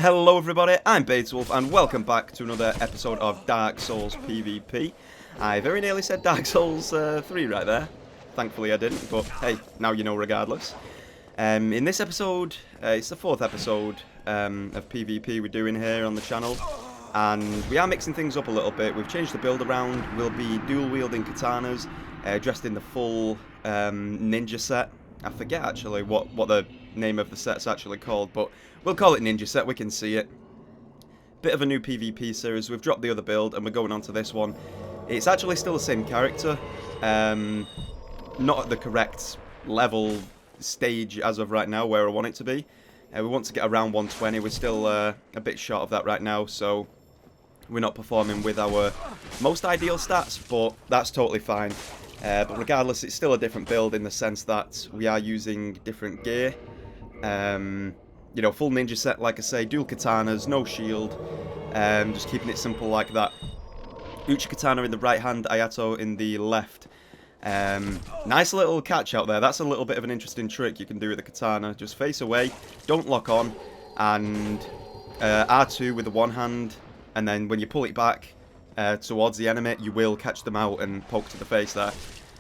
Hello everybody, I'm Bateswolf and welcome back to another episode of Dark Souls PvP. I very nearly said Dark Souls 3 right there. Thankfully I didn't, but hey, now you know regardless. In this episode, it's the fourth episode of PvP we're doing here on the channel. And we are mixing things up a little bit. We've changed the build around. We'll be dual wielding katanas, dressed in the full ninja set. I forget actually what the name of the set's actually called, but we'll call it Ninja Set, we can see it. Bit of a new PvP series, we've dropped the other build and we're going on to this one. It's actually still the same character, not at the correct level stage as of right now where I want it to be. We want to get around 120, we're still a bit short of that right now, so we're not performing with our most ideal stats, but that's totally fine. But regardless, it's still a different build in the sense that we are using different gear. You know, full ninja set, like I say, dual katanas, no shield, just keeping it simple like that. Uchi-katana in the right hand, Ayato in the left. Nice little catch out there. That's a little bit of an interesting trick you can do with the katana. Just face away, don't lock on, and R2 with the one hand, and then when you pull it back towards the enemy, you will catch them out and poke to the face there.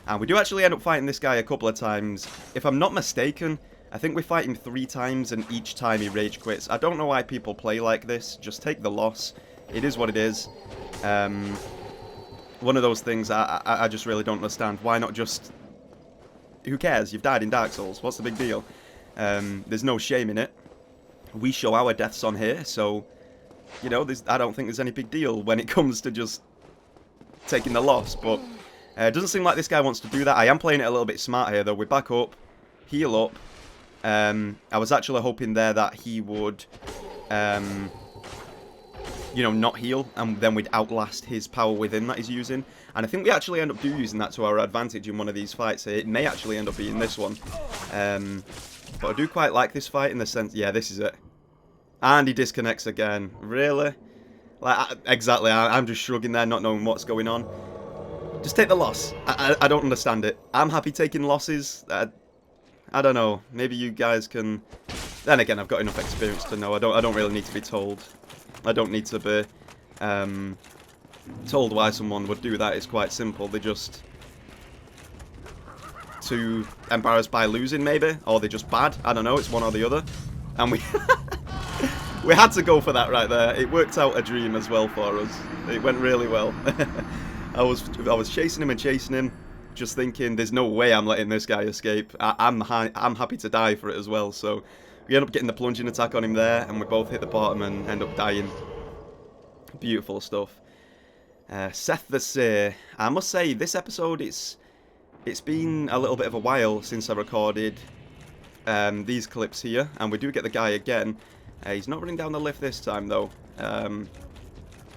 And we do actually end up fighting this guy a couple of times. If I'm not mistaken, I think we fight him 3 times and each time he rage quits. I don't know why people play like this. Just take the loss. It is what it is. One of those things I just really don't understand. Why not just... Who cares? You've died in Dark Souls. What's the big deal? There's no shame in it. We show our deaths on here, so... You know, I don't think there's any big deal when it comes to just taking the loss. But it doesn't seem like this guy wants to do that. I am playing it a little bit smart here, though. We're back up. Heal up. I was actually hoping there that he would, you know, not heal, and then we'd outlast his power within that he's using. And I think we actually end up using that to our advantage in one of these fights here. It may actually end up being this one. But I do quite like this fight in the sense... Yeah, this is it. And he disconnects again. Really? Like, exactly, I'm just shrugging there, not knowing what's going on. Just take the loss. I don't understand it. I'm happy taking losses. I don't know. Maybe you guys can... Then again, I've got enough experience to know. I don't really need to be told. I don't need to be told why someone would do that. It's quite simple. They're just too embarrassed by losing, maybe, or they're just bad. I don't know. It's one or the other. And we we had to go for that right there. It worked out a dream as well for us. It went really well. I was chasing him and chasing him, just thinking, there's no way I'm letting this guy escape. I'm happy to die for it as well. So we end up getting the plunging attack on him there, and we both hit the bottom and end up dying. Beautiful stuff. Seth the Seer. I must say, this episode, it's been a little bit of a while since I recorded these clips here, and we do get the guy again. He's not running down the lift this time, though.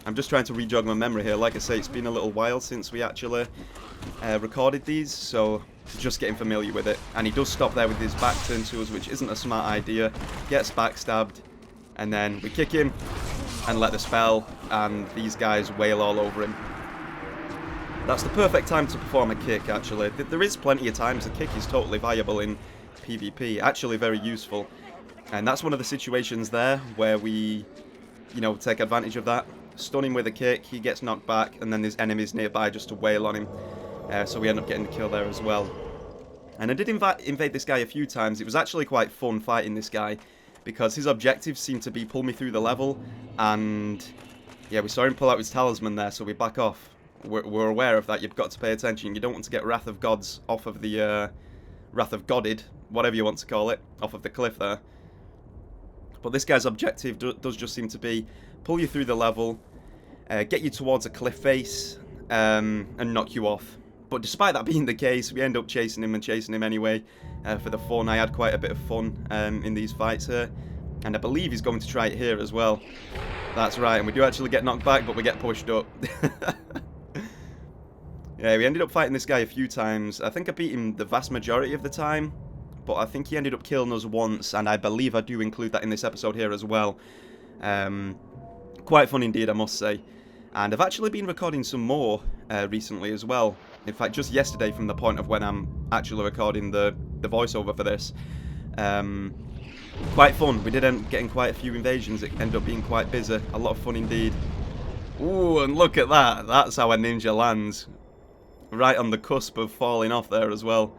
I'm just trying to re-jog my memory here. Like I say, it's been a little while since we actually recorded these, so just getting familiar with it. And he does stop there with his back turned to us, which isn't a smart idea. Gets backstabbed, and then we kick him and let the spell, and these guys wail all over him. That's the perfect time to perform a kick, actually. There is plenty of times the kick is totally viable in PvP, actually very useful. And that's one of the situations there where we, you know, take advantage of that. Stun him with a kick, he gets knocked back, and then there's enemies nearby just to wail on him. So we end up getting the kill there as well. And I did invade this guy a few times. It was actually quite fun fighting this guy, because his objectives seemed to be pull me through the level, and yeah, we saw him pull out his talisman there, so we back off. We're aware of that. You've got to pay attention. You don't want to get Wrath of Gods off of the, Wrath of Godded, whatever you want to call it, off of the cliff there. But this guy's objective does just seem to be pull you through the level, get you towards a cliff face, and knock you off. But despite that being the case, we end up chasing him anyway for the fun. I had quite a bit of fun in these fights here, and I believe he's going to try it here as well. That's right, and we do actually get knocked back, but we get pushed up. Yeah, we ended up fighting this guy a few times. I think I beat him the vast majority of the time, but I think he ended up killing us once, and I believe I do include that in this episode here as well. Quite fun indeed, I must say. And I've actually been recording some more recently as well. In fact, just yesterday from the point of when I'm actually recording the voiceover for this. Quite fun. We did end up getting quite a few invasions. It ended up being quite busy. A lot of fun indeed. Ooh, and look at that. That's how a ninja lands. Right on the cusp of falling off there as well.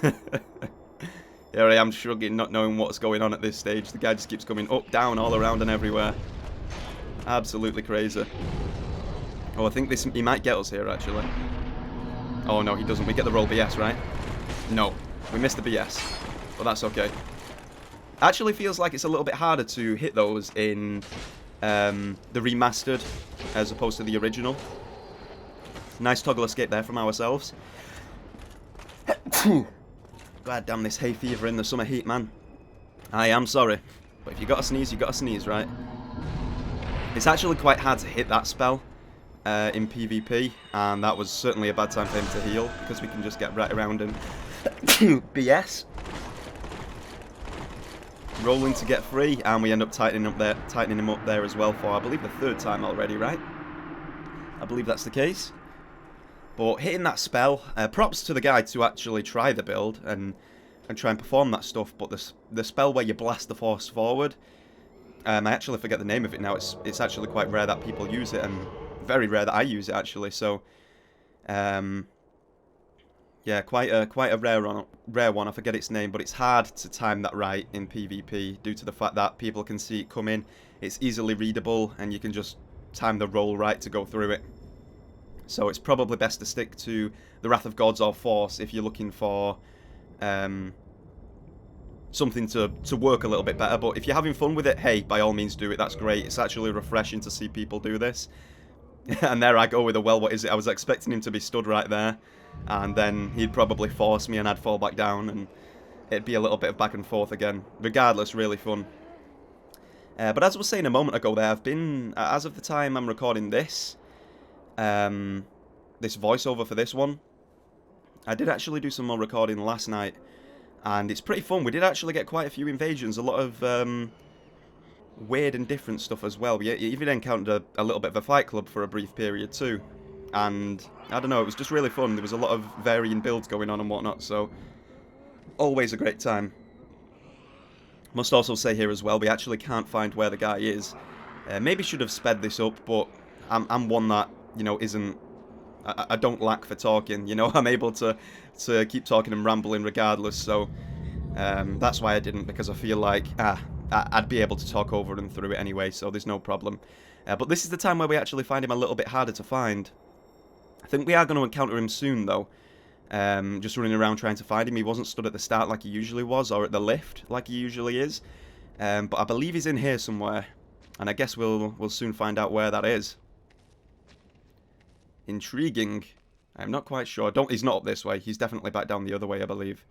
Here I am shrugging, not knowing what's going on at this stage. The guy just keeps coming up, down, all around and everywhere. Absolutely crazy. Oh, I think he might get us here, actually. Oh, no, he doesn't. We get the roll BS, right? No, we missed the BS. But that's okay. Actually feels like it's a little bit harder to hit those in the remastered as opposed to the original. Nice toggle escape there from ourselves. God damn this hay fever in the summer heat, man. I am sorry. But if you got to sneeze, you got to sneeze, right? It's actually quite hard to hit that spell in PvP, and that was certainly a bad time for him to heal, because we can just get right around him. BS. Rolling to get free, and we end up tightening him up there as well for, I believe, the 3rd time already, right? I believe that's the case. But hitting that spell, props to the guy to actually try the build and try and perform that stuff. But the spell where you blast the force forward, I actually forget the name of it now. It's actually quite rare that people use it, and very rare that I use it actually. So, yeah, quite a rare one. I forget its name, but it's hard to time that right in PvP due to the fact that people can see it come in. It's easily readable, and you can just time the roll right to go through it. So it's probably best to stick to the Wrath of Gods or Force if you're looking for something to work a little bit better. But if you're having fun with it, hey, by all means do it. That's great. It's actually refreshing to see people do this. And there I go with a, well, what is it? I was expecting him to be stood right there, and then he'd probably force me and I'd fall back down, and it'd be a little bit of back and forth again. Regardless, really fun. But as I was saying a moment ago there, I've been, as of the time I'm recording this voiceover for this one, I did actually do some more recording last night, and it's pretty fun. We did actually get quite a few invasions, a lot of weird and different stuff as well. We even encountered a little bit of a fight club for a brief period too, and I don't know, it was just really fun. There was a lot of varying builds going on and whatnot, so always a great time. Must also say here as well, we actually can't find where the guy is. Maybe should have sped this up, but I'm one that, you know, isn't... I don't lack for talking, you know. I'm able to keep talking and rambling regardless, so that's why I didn't, because I feel like I'd be able to talk over and through it anyway, so there's no problem. But this is the time where we actually find him a little bit harder to find. I think we are going to encounter him soon, though. Just running around trying to find him. He wasn't stood at the start like he usually was, or at the lift like he usually is. But I believe he's in here somewhere, and I guess we'll soon find out where that is. Intriguing. I'm not quite sure. He's not up this way. He's definitely back down the other way, I believe.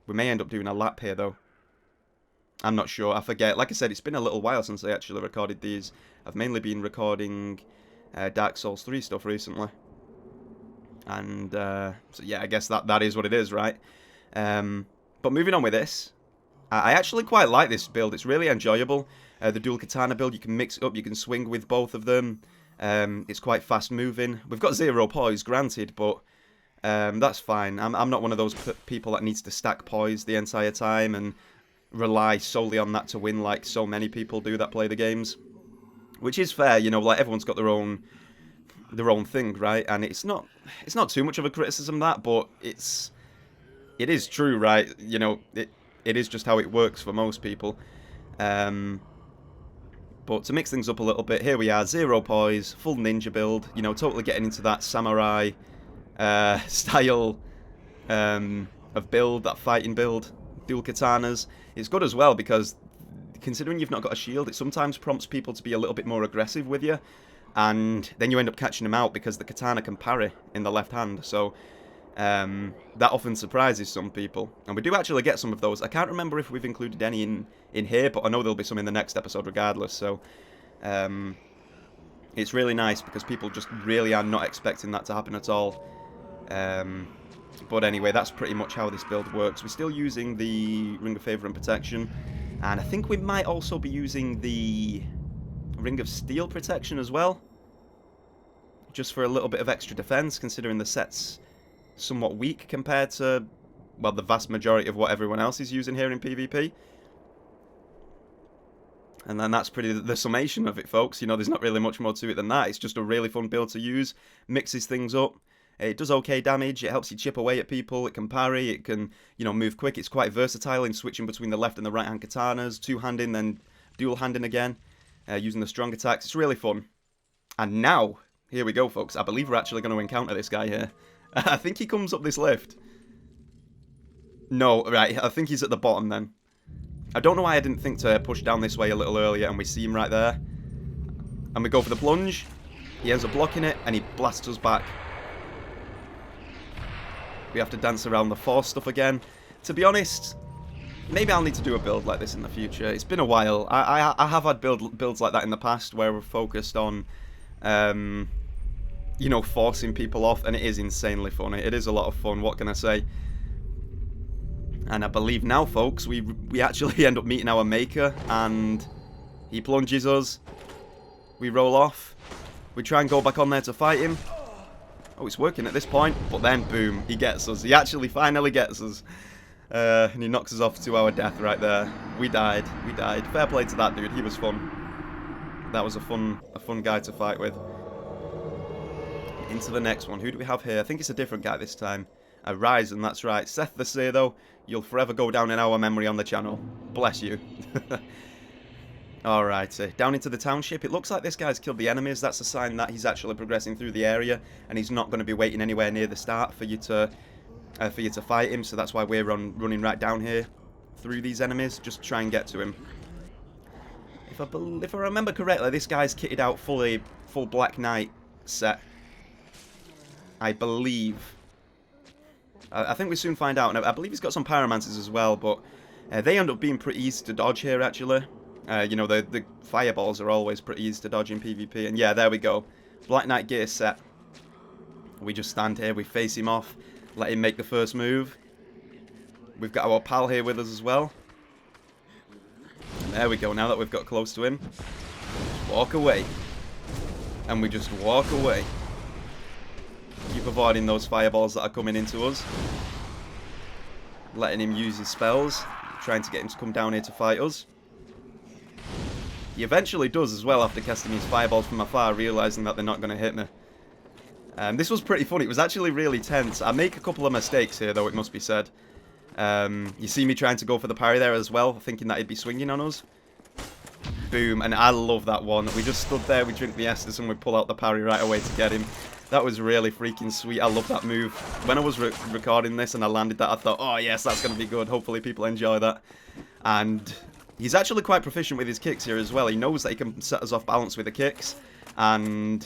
We may end up doing a lap here, though. I'm not sure. I forget. Like I said, it's been a little while since I actually recorded these. I've mainly been recording Dark Souls 3 stuff recently. And, so yeah, I guess that is what it is, right? But moving on with this. I actually quite like this build. It's really enjoyable. The dual katana build, you can mix it up. You can swing with both of them. It's quite fast moving. We've got 0 poise, granted, but that's fine. I'm not one of those people that needs to stack poise the entire time and rely solely on that to win, like so many people do that play the games. Which is fair, you know, like everyone's got their own thing, right? And it's not too much of a criticism, that, but it is true, right? You know, it is just how it works for most people. But to mix things up a little bit, here we are, 0 poise, full ninja build, you know, totally getting into that samurai style of build, that fighting build, dual katanas. It's good as well because, considering you've not got a shield, it sometimes prompts people to be a little bit more aggressive with you, and then you end up catching them out because the katana can parry in the left hand, so that often surprises some people. And we do actually get some of those. I can't remember if we've included any in here, but I know there'll be some in the next episode regardless, so it's really nice because people just really are not expecting that to happen at all. But anyway, that's pretty much how this build works. We're still using the Ring of Favour and Protection, and I think we might also be using the Ring of Steel Protection as well, just for a little bit of extra defense, considering the set's somewhat weak compared to well, the vast majority of what everyone else is using here in PvP. And then that's pretty the summation of it, folks. You know, there's not really much more to it than that. It's just a really fun build to use. Mixes things up. It does okay damage. It helps you chip away at people. It can parry. It can, you know, move quick. It's quite versatile in switching between the left and the right hand katanas. Two-handing, then dual-handing again. Using the strong attacks. It's really fun. And now, here we go, folks. I believe we're actually going to encounter this guy here. I think he comes up this lift. No, right. I think he's at the bottom then. I don't know why I didn't think to push down this way a little earlier, and we see him right there. And we go for the plunge. He ends up blocking it, and he blasts us back. We have to dance around the force stuff again. To be honest, maybe I'll need to do a build like this in the future. It's been a while. I have had builds like that in the past where we're focused on, you know, forcing people off, and it is insanely funny. It is a lot of fun, what can I say? And I believe now, folks, we actually end up meeting our maker, and he plunges us. We roll off. We try and go back on there to fight him. Oh, it's working at this point, but then, boom, he gets us. He actually finally gets us. And he knocks us off to our death right there. We died. We died. Fair play to that dude. He was fun. That was a fun guy to fight with. Into the next one. Who do we have here? I think it's a different guy this time. Ryzen, that's right. Seth the Seer, though, you'll forever go down in our memory on the channel. Bless you. Alrighty, down into the township. It looks like this guy's killed the enemies. That's a sign that he's actually progressing through the area, and he's not going to be waiting anywhere near the start for you to fight him. So that's why we're running right down here through these enemies, just to try and get to him. If I remember correctly, this guy's kitted out full Black Knight set, I believe. I think we soon find out. Now, I believe he's got some pyromancers as well, but they end up being pretty easy to dodge here, actually. You know, the fireballs are always pretty easy to dodge in PvP. And yeah, there we go. Black Knight gear set. We just stand here, we face him off, let him make the first move. We've got our pal here with us as well. And there we go, now that we've got close to him. Just walk away. And we just walk away. Keep avoiding those fireballs that are coming into us. Letting him use his spells. Trying to get him to come down here to fight us. He eventually does as well after casting his fireballs from afar, realising that they're not going to hit me. This was pretty funny. It was actually really tense. I make a couple of mistakes here, though, it must be said. You see me trying to go for the parry there as well, thinking that he'd be swinging on us. Boom, and I love that one. We just stood there, we drink the Estus, and we pull out the parry right away to get him. That was really freaking sweet. I love that move. When I was recording this and I landed that, I thought, oh yes, that's going to be good. Hopefully people enjoy that. And he's actually quite proficient with his kicks here as well. He knows that he can set us off balance with the kicks. And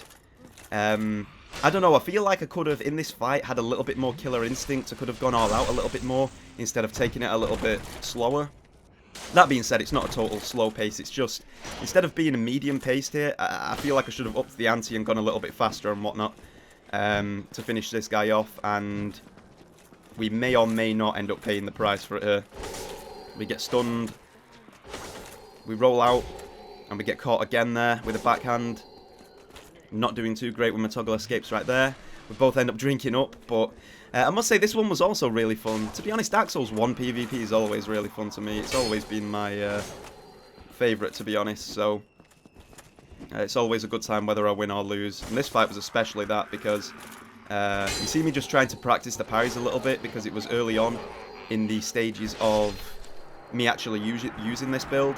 I don't know, I feel like I could have, in this fight, had a little bit more killer instinct. I could have gone all out a little bit more instead of taking it a little bit slower. That being said, it's not a total slow pace. It's just, instead of being a medium paced here, I feel like I should have upped the ante and gone a little bit faster and whatnot to finish this guy off. And we may or may not end up paying the price for it here. We get stunned. We roll out. And we get caught again there with a backhand. Not doing too great with my toggle escapes right there. We both end up drinking up, but I must say this one was also really fun. To be honest, Dark Souls 1 PvP is always really fun to me. It's always been my favourite, to be honest, so it's always a good time whether I win or lose. And this fight was especially that because you see me just trying to practice the parries a little bit because it was early on in the stages of me actually using this build.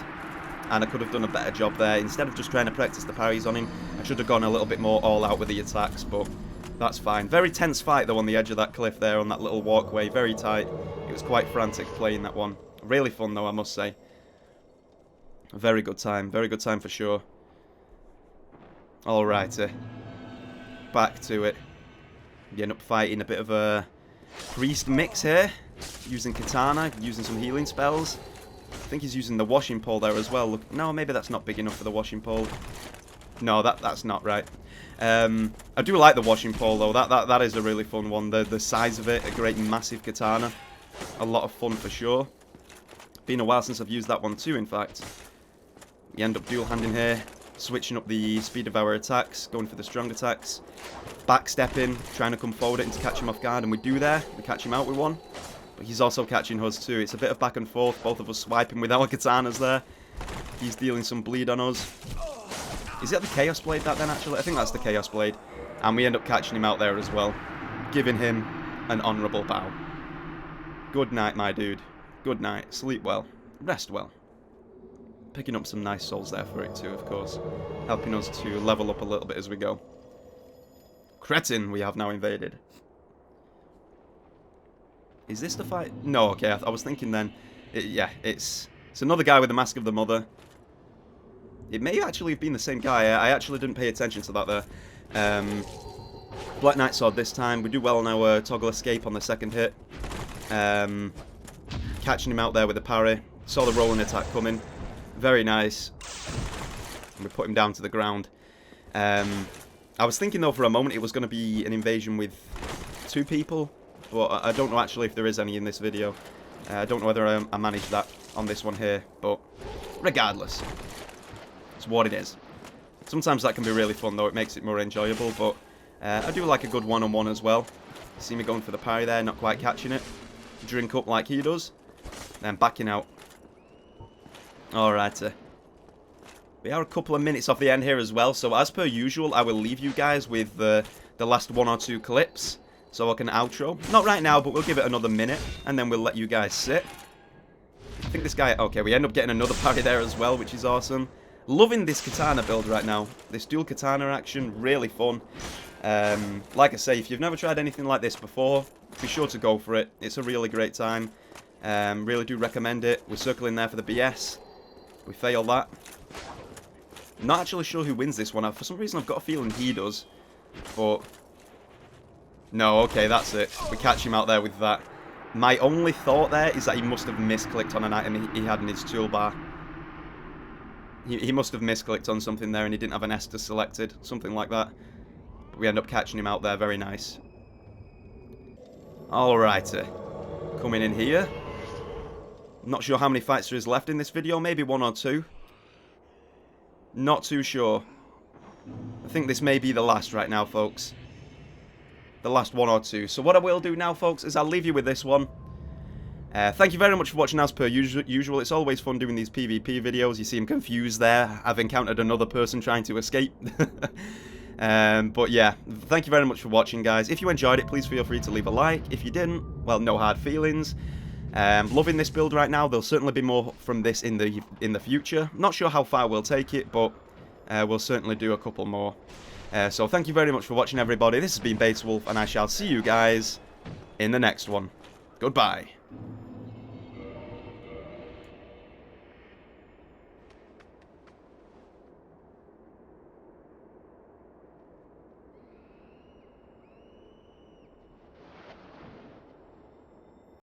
And I could have done a better job there. Instead of just trying to practice the parries on him, I should have gone a little bit more all out with the attacks, but that's fine. Very tense fight though on the edge of that cliff there, on that little walkway. Very tight. It was quite frantic playing that one. Really fun though, I must say. Very good time. Very good time for sure. Alrighty. Back to it. We end up fighting a bit of a priest mix here. Using katana, using some healing spells. I think he's using the washing pole there as well. Look, no, maybe that's not big enough for the washing pole. No, that's not right. I do like the washing pole though. That is a really fun one. The size of it, a great massive katana. A lot of fun for sure. Been a while since I've used that one too, in fact. You end up dual handing here, switching up the speed of our attacks, going for the strong attacks, backstepping, trying to come forward and to catch him off guard, and we do there. We catch him out with one. But he's also catching us too. It's a bit of back and forth, both of us swiping with our katanas there. He's dealing some bleed on us. Is that the Chaos Blade that then, actually? I think that's the Chaos Blade. And we end up catching him out there as well, giving him an honourable bow. Good night, my dude. Good night. Sleep well. Rest well. Picking up some nice souls there for it too, of course. Helping us to level up a little bit as we go. Cretin we have now invaded. Is this the fight? No, okay, I was thinking then. Yeah, it's another guy with the Mask of the Mother. It may actually have been the same guy. I actually didn't pay attention to that there. Black Knight Sword this time. We do well on our toggle escape on the second hit. Catching him out there with a parry. Saw the rolling attack coming. Very nice. And we put him down to the ground. I was thinking though for a moment it was going to be an invasion with 2 people. But I don't know actually if there is any in this video. I don't know whether I managed that on this one here. But regardless, it's what it is. Sometimes that can be really fun though. It makes it more enjoyable. But I do like a good one-on-one as well. See me going for the parry there, not quite catching it. Drink up like he does. Then backing out. Alright. We are a couple of minutes off the end here as well. So as per usual, I will leave you guys with the last 1 or 2 clips. So I can outro. Not right now, but we'll give it another minute. And then we'll let you guys sit. I think this guy... Okay, we end up getting another parry there as well, which is awesome. Loving this katana build right now. This dual katana action, really fun. Like I say, if you've never tried anything like this before, be sure to go for it. It's a really great time. Really do recommend it. We're circling there for the BS. We fail that. Not actually sure who wins this one. For some reason, I've got a feeling he does. But... No, okay, that's it. We catch him out there with that. My only thought there is that he must have misclicked on an item he had in his toolbar. He must have misclicked on something there and he didn't have an Estus selected. Something like that. But we end up catching him out there. Very nice. Alrighty. Coming in here. Not sure how many fights there is left in this video. Maybe 1 or 2. Not too sure. I think this may be the last right now, folks. The last 1 or 2. So what I will do now, folks, is I'll leave you with this one. Thank you very much for watching as per usual. It's always fun doing these PvP videos. You seem confused there. I've encountered another person trying to escape. But yeah, thank you very much for watching, guys. If you enjoyed it, please feel free to leave a like. If you didn't, well, no hard feelings. Loving this build right now. There'll certainly be more from this in the future. Not sure how far we'll take it, but we'll certainly do a couple more. So thank you very much for watching, everybody. This has been Beowulf, and I shall see you guys in the next one. Goodbye.